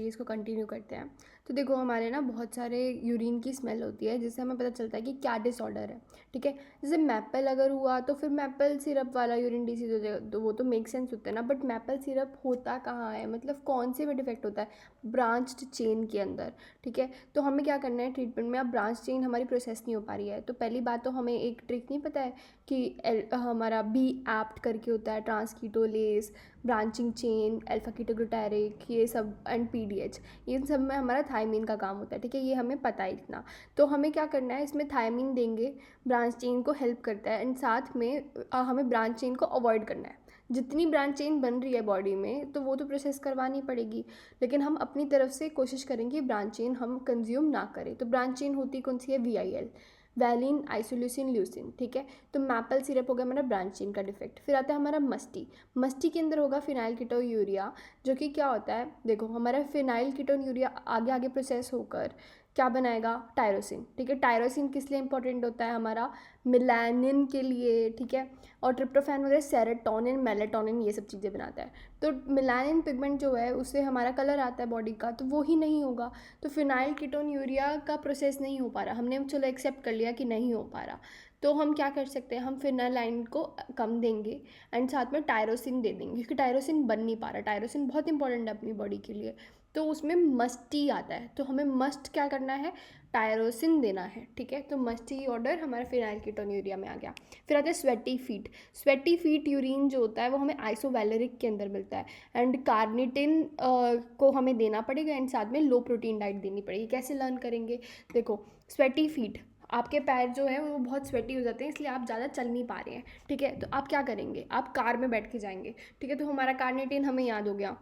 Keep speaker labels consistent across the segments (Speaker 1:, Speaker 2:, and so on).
Speaker 1: इसको कंटिन्यू करते हैं। तो देखो हमारे ना बहुत सारे यूरिन की स्मेल होती है जिससे हमें पता चलता है कि क्या डिसऑर्डर है। ठीक है, जैसे मैपल अगर हुआ तो फिर मैपल सिरप वाला यूरिन डिसीज हो जाएगा, तो वो तो मेक सेंस होता है ना। बट मैपल सिरप होता कहाँ है, मतलब कौन से में डिफेक्ट होता है? ब्रांच्ड चेन के अंदर। ठीक है, तो हमें क्या करना है ट्रीटमेंट में? अब ब्रांच चेन हमारी प्रोसेस नहीं हो पा रही है, तो पहली बात तो हमें एक ट्रिक नहीं पता है कि हमारा बी एप्ट करके होता है, ट्रांसकीटोलेस, ब्रांचिंग चेन, अल्फा कीटोग्लूटारिक, ये सब एंड पीडीएच, इन सब में हमारा थायमीन का काम होता है। ठीक है, ये हमें पता है इतना। तो हमें क्या करना है, इसमें थायमीन देंगे, ब्रांच चेन को हेल्प करता है, एंड साथ में हमें ब्रांच चेन को अवॉइड करना है। जितनी ब्रांच चेन बन रही है बॉडी में तो वो तो प्रोसेस करवानी पड़ेगी, लेकिन हम अपनी तरफ से कोशिश करेंगे ब्रांच चेन हम कंज्यूम ना करें। तो ब्रांच चेन होती कौन सी है? VIL, valine isoleucine leucine. ठीक है, तो मैपल सिरप हो गया हमारा ब्रांच चेन का डिफेक्ट। फिर आता है हमारा मस्टी। मस्टी के अंदर होगा फिनाइल कीटोन यूरिया, जो कि क्या होता है, देखो हमारा फिनाइल कीटोन यूरिया आगे आगे प्रोसेस होकर क्या बनाएगा? टायरोसिन। ठीक है, टायरोसिन किस लिए इंपॉर्टेंट होता है? हमारा मिलानिन के लिए। ठीक है, और ट्रिप्टोफैन वगैरह सेरोटोनिन, मेलेटोनिन, ये सब चीज़ें बनाता है। तो मिलानिन पिगमेंट जो है उससे हमारा कलर आता है बॉडी का, तो वो ही नहीं होगा। तो फिनाइल कीटोन यूरिया का प्रोसेस नहीं हो पा रहा, हमने चलो एक्सेप्ट कर लिया कि नहीं हो पा रहा, तो हम क्या कर सकते हैं? हम फिनाइलाइन को कम देंगे एंड साथ में टायरोसिन दे देंगे, क्योंकि टायरोसिन बन नहीं पा रहा। टायरोसिन बहुत इंपॉर्टेंट है अपनी बॉडी के लिए, तो उसमें मस्टी आता है, तो हमें मस्ट क्या करना है? टायरोसिन देना है। ठीक है, तो मस्टी ऑर्डर हमारा फिनाइल कीटोन यूरिया में आ गया। फिर आता है sweaty feet. Sweaty feet urine जो होता है वो हमें आइसोवैलेरिक के अंदर मिलता है, एंड कार्निटिन को हमें देना पड़ेगा, एंड साथ में लो प्रोटीन डाइट देनी पड़ेगी। कैसे लर्न करेंगे? देखो स्वेटी फीट, आपके पैर जो है वो बहुत स्वेटी हो जाते हैं, इसलिए आप ज़्यादा चल नहीं पा रहे हैं। ठीक है, तो आप क्या करेंगे? आप कार में बैठ के जाएंगे। ठीक है, तो हमारा कार्निटिन हमें याद हो गया।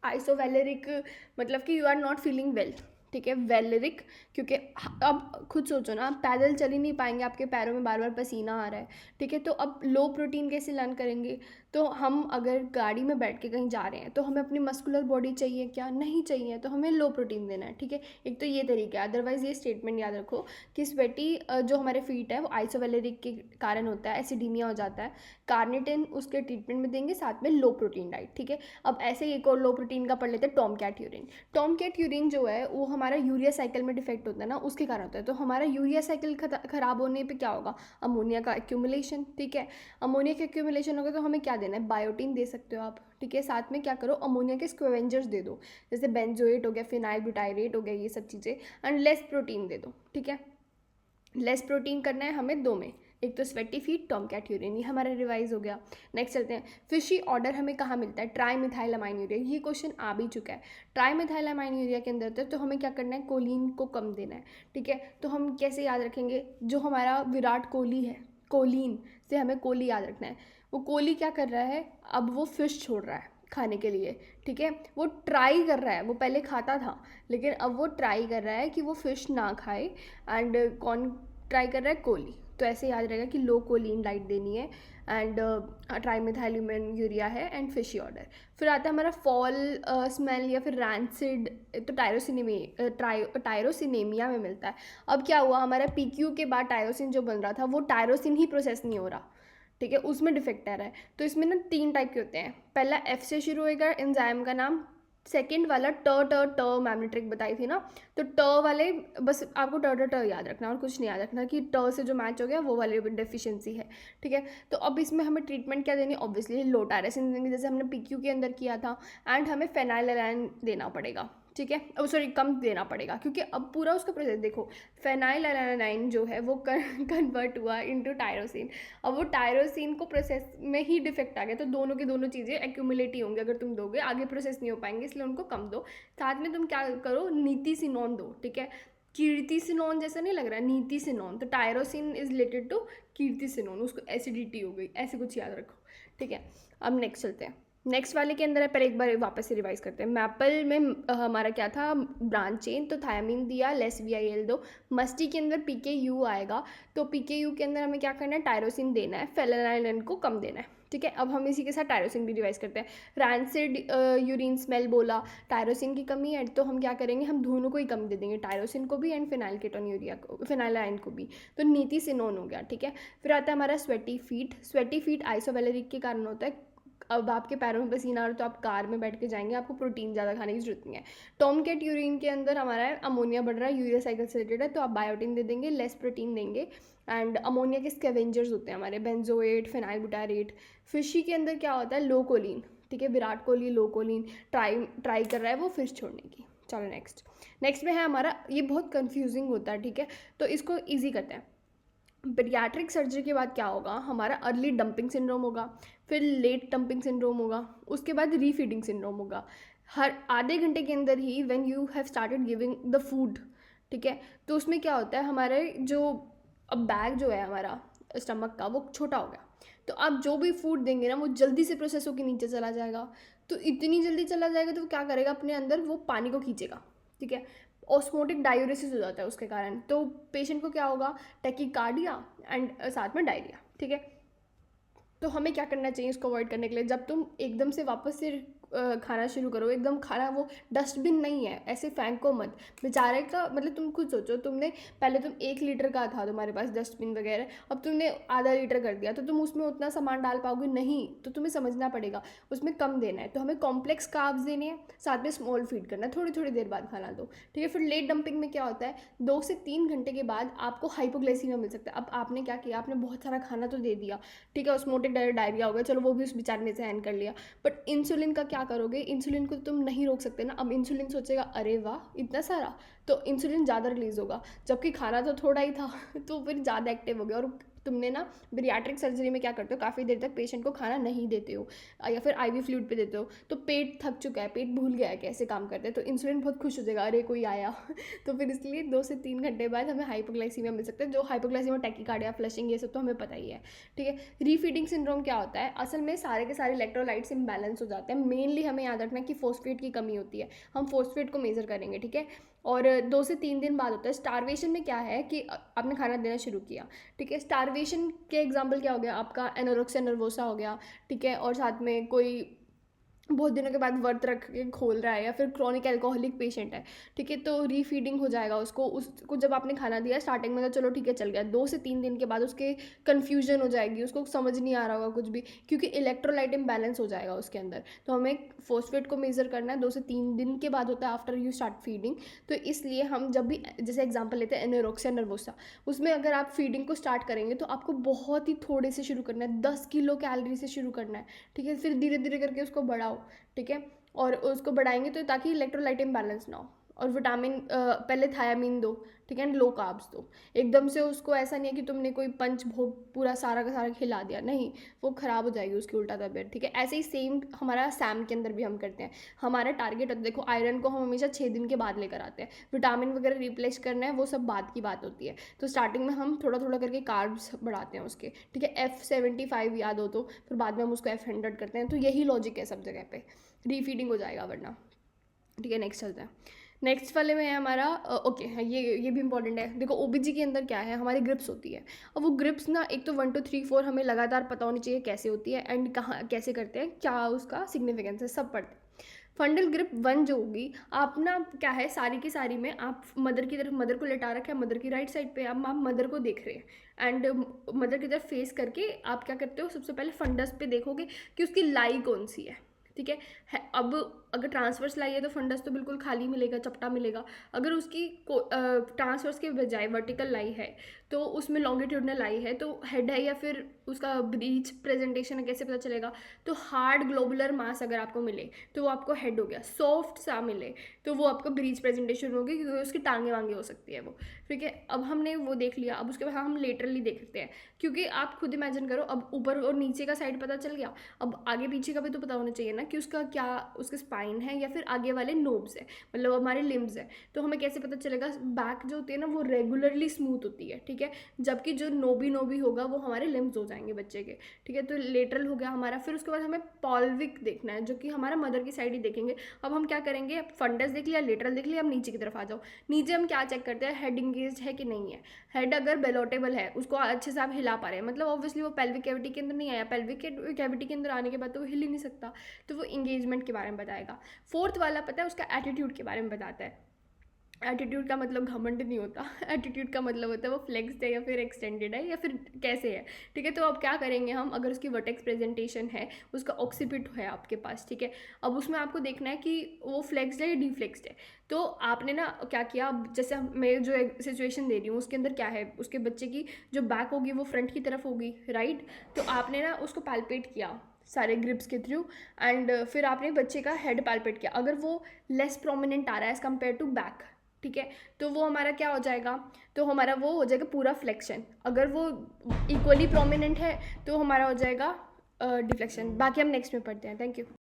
Speaker 1: आइसोवैलेरिक मतलब कि you are not feeling well. ठीक है, वैलेरिक, क्योंकि अब खुद सोचो ना, आप पैदल चल ही नहीं पाएंगे, आपके पैरों में बार बार पसीना आ रहा है। ठीक है, तो अब लो प्रोटीन कैसे लर्न करेंगे? तो हम अगर गाड़ी में बैठ के कहीं जा रहे हैं तो हमें अपनी मस्कुलर बॉडी चाहिए क्या? नहीं चाहिए, तो हमें लो प्रोटीन देना है। ठीक है, एक तो ये तरीका है। अदरवाइज ये स्टेटमेंट याद रखो कि स्वेटी जो हमारे फीट है वो आइसोवैलेरिक के कारण होता है, एसिडीमिया हो जाता है। कार्निटिन उसके ट्रीटमेंट में देंगे, साथ में लो प्रोटीन डाइट। ठीक है, अब ऐसे ही एक और लो प्रोटीन का पढ़ लेते हैं, tom cat urine. Tom cat urine जो है वो हमारा यूरिया साइकिल में डिफेक्ट होता है ना, उसके कारण होता है। तो हमारा यूरिया साइकिल खराब होने पे क्या होगा? अमोनिया का एक्यूमुलेशन। ठीक है, अमोनिया का एक्यूमुलेशन होगा तो हमें क्या देना है? बायोटीन दे सकते हो आप। ठीक है, साथ में क्या करो? अमोनिया के स्क्वेवेंजर्स दे दो, जैसे बेंजोएट हो गया, फिनाइल ब्यूटाइरेट हो गया, ये सब चीज़ें, एंड लेस प्रोटीन दे दो। ठीक है, लेस प्रोटीन करना है हमें दो में, एक तो sweaty feet, tom cat urine, ये हमारा रिवाइज हो गया। नेक्स्ट चलते हैं, फिशी ऑर्डर हमें कहाँ मिलता है? Tri methyl amine urea. ये क्वेश्चन आ भी चुका है। ट्राई मिथाइल अमाइन यूरिया के अंदर तो हमें क्या करना है? कोलिन को कम देना है। ठीक है, तो हम कैसे याद रखेंगे? जो हमारा विराट कोहली है, कोलिन से हमें कोहली याद रखना है। वो कोहली क्या कर रहा है? अब वो फिश छोड़ रहा है खाने के लिए। ठीक है, वो ट्राई कर रहा है, वो पहले खाता था लेकिन अब वो ट्राई कर रहा है कि वो फिश ना खाए। एंड कौन ट्राई कर रहा है? कोहली। तो ऐसे याद रहेगा कि लो कोलिन डाइट देनी है, एंड ट्राईमिथाइलमेन यूरिया है, एंड फिशी ऑर्डर। फिर आता है हमारा फॉल स्मेल या फिर रैंसिड, तो टायरोसिनेमिया में मिलता है। अब क्या हुआ? हमारा PQ के बाद टायरोसिन जो बन रहा था वो टायरोसिन ही प्रोसेस नहीं हो रहा। ठीक है, उसमें डिफेक्ट आ रहा है। तो इसमें ना 3 टाइप के होते हैं। पहला F से शुरू होएगा एंजाइम का नाम, सेकेंड वाला ट मैमनी ट्रिक बताई थी ना, तो ट वाले बस आपको ट याद रखना और कुछ नहीं याद रखना कि ट से जो मैच हो गया वो वाली डेफिशिएंसी है। ठीक है, तो अब इसमें हमें ट्रीटमेंट क्या देनी? ऑब्वियसली लो टायरोसिन देंगे, जैसे हमने PQ के अंदर किया था, एंड हमें फेनाइलएलानाइन देना पड़ेगा। ठीक है, अब सॉरी कम देना पड़ेगा, क्योंकि अब पूरा उसका प्रोसेस देखो, फेनाइलएलानाइन जो है वो कन्वर्ट हुआ इनटू टायरोसिन। अब वो टायरोसिन को प्रोसेस में ही डिफेक्ट आ गया, तो दोनों की दोनों चीज़ें एक्यूमुलेट ही होंगी। अगर तुम दोगे आगे प्रोसेस नहीं हो पाएंगे, इसलिए उनको कम दो। साथ में तुम क्या करो? नीतिसिनोन दो। ठीक है, कीर्तिसिनोन जैसा नहीं लग रहा है, नीतिसिनोन। तो टायरोसिन इज रिलेटेड टू कीर्तिसिनोन, उसको एसिडिटी हो गई, ऐसे कुछ याद रखो। ठीक है, अब नेक्स्ट चलते हैं। नेक्स्ट वाले के अंदर है, पर एक बार वापस से रिवाइज करते हैं। मैपल में हमारा क्या था? ब्रांच चेन, तो थायमीन दिया, लेस VIL दो। मस्टी के अंदर PKU आएगा, तो PKU के अंदर हमें क्या करना है? टायरोसिन देना है, फेनाइलएलानाइन को कम देना है। ठीक है, अब हम इसी के साथ टायरोसिन भी रिवाइज करते हैं। रैंसिड यूरिन स्मेल बोला, टायरोसिन की कमी है, तो हम क्या करेंगे? हम दोनों को ही कम दे देंगे, टायरोसिन को भी एंड फिनाइल कीटोन यूरिया को, फिनाइलएलानाइन को भी। तो नीतिसिनोन हो गया। ठीक है, फिर आता है हमारा स्वेटी फीट। स्वेटी फीट आइसोवैलेरिक के कारण होता है, अब आपके पैरों में पसीना आ रहा है तो आप कार में बैठ के जाएंगे, आपको प्रोटीन ज़्यादा खाने की जरूरत नहीं है। टॉम कैट यूरिन के अंदर हमारा अमोनिया बढ़ रहा है, यूरिया साइकिल से रिलेटेड है, तो आप बायोटिन दे देंगे, लेस प्रोटीन देंगे। एंड अमोनिया के स्कैवेंजर्स होते हैं हमारे, बेंजोएट, फिनाइलब्यूटारेट। फिशी के अंदर क्या होता है, लो कोलिन, ठीक है, विराट कोहली लो कोलिन ट्राई कर रहा है वो फिश छोड़ने की। चलो नेक्स्ट में है हमारा, ये बहुत कंफ्यूजिंग होता है, ठीक है, तो इसको ईजी करते हैं। बेरियाट्रिक सर्जरी के बाद क्या होगा, हमारा अर्ली डंपिंग सिंड्रोम होगा, फिर लेट डंपिंग सिंड्रोम होगा, उसके बाद रीफीडिंग सिंड्रोम होगा। हर आधे घंटे के अंदर ही when you have started giving the food, ठीक है, तो उसमें क्या होता है, हमारे जो अब बैग जो है हमारा स्टमक का वो छोटा हो गया, तो आप जो भी फूड देंगे ना वो जल्दी से प्रोसेस होकर नीचे चला जाएगा। तो इतनी जल्दी चला जाएगा तो वो क्या करेगा, अपने अंदर वो पानी को खींचेगा, ठीक है, ऑस्मोटिक डायूरेसिस हो जाता है उसके कारण। तो पेशेंट को क्या होगा, टैकीकार्डिया एंड साथ में डायरिया, ठीक है। तो हमें क्या करना चाहिए इसको अवॉइड करने के लिए, जब तुम एकदम से वापस से खाना शुरू करो, एकदम खाना वो डस्टबिन नहीं है ऐसे फेंको मत, बेचारे का मतलब तुम खुद सोचो, तुमने पहले तुम 1 लीटर का था तुम्हारे पास डस्टबिन वगैरह, अब तुमने आधा लीटर कर दिया, तो तुम उसमें उतना सामान डाल पाओगे नहीं, तो तुम्हें समझना पड़ेगा उसमें कम देना है। तो हमें कॉम्प्लेक्स कार्ब्स देने हैं, साथ में स्मॉल फीड करना है, थोड़ी थोड़ी देर बाद खाना दो, ठीक है। फिर लेट डंपिंग में क्या होता है, 2 से 3 घंटे के बाद आपको हाइपोग्लाइसीमिया मिल सकता है। अब आपने क्या किया, आपने बहुत सारा खाना तो दे दिया, ठीक है, ऑस्मोटिक डायरिया हो गया, चलो वो भी उस बेचारे ने सहन कर लिया, बट इंसुलिन का क्या करोगे, इंसुलिन को तुम नहीं रोक सकते ना। अब इंसुलिन सोचेगा अरे वाह इतना सारा, तो इंसुलिन ज़्यादा रिलीज होगा, जबकि खाना तो थोड़ा ही था तो फिर ज़्यादा एक्टिव हो गया। और तुमने ना बेरियाट्रिक सर्जरी में क्या करते हो, काफ़ी देर तक पेशेंट को खाना नहीं देते हो या फिर आईवी फ्लूइड पे देते हो, तो पेट थक चुका है, पेट भूल गया है कैसे काम करते हैं, तो इंसुलिन बहुत खुश हो जाएगा अरे कोई आया तो फिर इसलिए 2 से 3 घंटे बाद हमें हाइपोग्लाइसीमिया मिल सकता है, जो हाइपोग्लाइसीमिया, टैकीकार्डिया, फ्लशिंग, ये सब तो हमें पता ही है, ठीक है। रीफीडिंग सिंड्रोम क्या होता है, असल में सारे के सारे इलेक्ट्रोलाइट्स इम्बैलेंस हो जाते हैं। मेनली हमें याद रखना है कि फॉस्फेट की कमी होती है, हम फॉस्फेट को मेजर करेंगे, ठीक है। और 2 से 3 दिन बाद होता है। स्टारवेशन में क्या है कि आपने खाना देना शुरू किया, ठीक है, स्टारवेशन के एग्जाम्पल क्या हो गया, आपका एनोरेक्सिया नर्वोसा हो गया, ठीक है, और साथ में कोई बहुत दिनों के बाद वर्त रख के खोल रहा है, या फिर क्रॉनिक एल्कोहलिक पेशेंट है, ठीक है, तो रीफीडिंग हो जाएगा उसको जब आपने खाना दिया स्टार्टिंग में तो चलो ठीक है चल गया, 2 से 3 दिन के बाद उसके कन्फ्यूजन हो जाएगी, उसको समझ नहीं आ रहा होगा कुछ भी, क्योंकि इलेक्ट्रोलाइट इम्बैलेंस हो जाएगा उसके अंदर। तो हमें फॉस्फेट को मेज़र करना है, 2 से 3 दिन के बाद होता है आफ्टर यू स्टार्ट फीडिंग। तो इसलिए हम जब भी जैसे एग्जाम्पल लेते हैं एनोरेक्सिया नर्वोसा, उसमें अगर आप फीडिंग को स्टार्ट करेंगे तो आपको बहुत ही थोड़े से शुरू करना है, 10 किलो कैलोरी से शुरू करना है, ठीक है, फिर धीरे धीरे करके उसको बढ़ाओ, ठीक है, और उसको बढ़ाएंगे तो ताकि इलेक्ट्रोलाइट इम्बैलेंस ना हो। और विटामिन पहले थायामीन दो, ठीक है, एंड लो कार्ब्स दो। एकदम से उसको ऐसा नहीं है कि तुमने कोई पंच भोग पूरा सारा का सारा खिला दिया, नहीं, वो ख़राब हो जाएगी उसकी उल्टा तबीयत, ठीक है। ऐसे ही सेम हमारा सैम के अंदर भी हम करते हैं, हमारा टारगेट होता है, देखो आयरन को हम हमेशा 6 दिन के बाद लेकर आते हैं, विटामिन वगैरह रिप्लेस करना है वो सब बाद की बात होती है। तो स्टार्टिंग में हम थोड़ा थोड़ा करके कार्ब्स बढ़ाते हैं उसके, ठीक है, F75 याद हो तो फिर बाद में हम उसको F100 करते हैं। तो यही लॉजिक है सब जगह पे, रीफीडिंग हो जाएगा वरना, ठीक है। नेक्स्ट चलते हैं, नेक्स्ट वाले में है हमारा ओके हाँ, ये भी इंपॉर्टेंट है। देखो ओबीजी के अंदर क्या है, हमारी ग्रिप्स होती है, और वो ग्रिप्स ना एक तो 1 2 3 4 हमें लगातार पता होनी चाहिए कैसे होती है एंड कहाँ कैसे करते हैं, क्या उसका सिग्निफिकेंस है, सब पढ़ते हैं। फंडल ग्रिप 1 जो होगी, आप ना क्या है सारी की सारी में आप मदर की तरफ, मदर को लेटा रखा है, मदर की राइट साइड पे आप मदर को देख रहे हैं एंड मदर की तरफ फेस करके आप क्या करते हो, सबसे पहले फंडस पे देखोगे कि उसकी लाई कौन सी है, ठीक है। अब अगर ट्रांसवर्स लाई है तो फंडस तो बिल्कुल खाली मिलेगा, चपटा मिलेगा। अगर उसकी ट्रांसवर्स के बजाय वर्टिकल लाई है तो उसमें लॉन्गिट्यूडनल लाई है, तो हेड है या फिर उसका ब्रीच प्रेजेंटेशन है, कैसे पता चलेगा। तो हार्ड ग्लोबुलर मास अगर आपको मिले तो वो आपको हेड हो गया, सॉफ्ट सा मिले तो वो आपको ब्रीच प्रेजेंटेशन होगी, क्योंकि उसकी टांगे वांगे हो सकती है वो, ठीक है। अब हमने वो देख लिया, अब उसके बाद हम लेटरली देखते हैं, क्योंकि आप खुद इमेजिन करो, अब ऊपर और नीचे का साइड पता चल गया, अब आगे पीछे का भी तो पता होना चाहिए ना कि उसका क्या, उसके स्पाइन है या फिर आगे वाले नोब्स है, मतलब हमारे लिम्स है। तो हमें कैसे पता चलेगा, बैक जो होती है ना वो रेगुलरली स्मूथ होती है, ठीक है, जबकि जो नोबी होगा वो हमारे लिम्स हो जाएंगे बच्चे के, ठीक है। तो लेटरल हो गया हमारा। फिर उसके बाद हमें पॉल्विक देखना है, जो कि हमारा मदर की साइड ही देखेंगे। अब हम क्या करेंगे, फंडस देख लिया, लेटरल देख लिया, अब नीचे की तरफ आ जाओ। नीचे हम क्या चेक करते हैं, हेड इंगेज है कि नहीं है। हेड अगर बेलोटेबल है, उसको अच्छे से आप हिला पा रहे हैं, मतलब ऑब्वियसली वो पेल्विक कैविटी के अंदर नहीं आया, पेल्विक कैविटी के अंदर आने के बाद तो वो हिल ही नहीं सकता, तो वो इंगेजमेंट के बारे में बताएगा। फोर्थ वाला पता है उसका एटीट्यूड के बारे में बताता है। एटीट्यूड का मतलब घमंड नहीं होता। एटीट्यूड का मतलब होता है वो फ्लेक्स्ड है या फिर एक्सटेंडेड है या फिर कैसे है, ठीक है। तो अब क्या करेंगे हम, अगर उसकी वर्टेक्स प्रेजेंटेशन है, उसका ऑक्सीपिट है आपके पास, ठीक है। अब उसमें आपको देखना है कि वो फ्लेक्स्ड है या डिफ्लेक्स्ड है। तो आपने ना क्या किया, अब जैसे मैं जो सिचुएशन दे रही हूँ उसके अंदर क्या है, उसके बच्चे की जो बैक होगी वो फ्रंट की तरफ होगी, राइट। तो आपने ना उसको पैल्पेट किया सारे ग्रिप्स के थ्रू, एंड फिर आपने बच्चे का हेड पैल्पेट किया। अगर वो लेस प्रोमिनेंट आ रहा है एज़ कम्पेयर टू बैक, ठीक है, तो वो हमारा क्या हो जाएगा, तो हमारा वो हो जाएगा पूरा फ्लेक्शन। अगर वो इक्वली प्रोमिनेंट है तो हमारा हो जाएगा डिफ्लेक्शन। बाकी हम नेक्स्ट में पढ़ते हैं। Thank you.